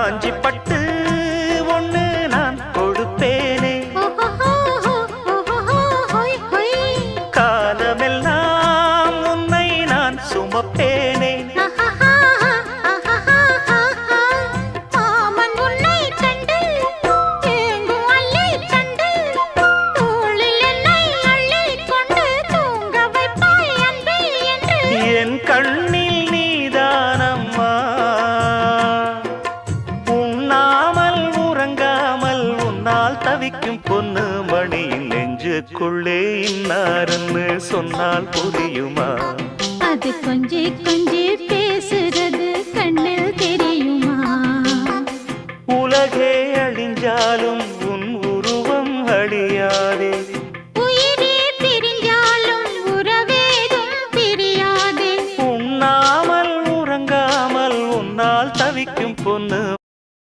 காஞ்சி பட்டு ஒண்ணு நான் கொடுப்பேனே, காலமெல்லாம் உன்னை நான் சுமப்பேனே. என் கண்ணில் நீதானம்மா, உண்ணாமல் உறங்காமல் உன்னால் தவிக்கும் பொண்ணு மணியின் நெஞ்சுக்குள்ளே இன்னாருன்னு சொன்னால் புரியுமா? அது கொஞ்சி கொஞ்சி பேசுறது கண்ணில் தெரியுமா? உலகே அழிஞ்சாலும்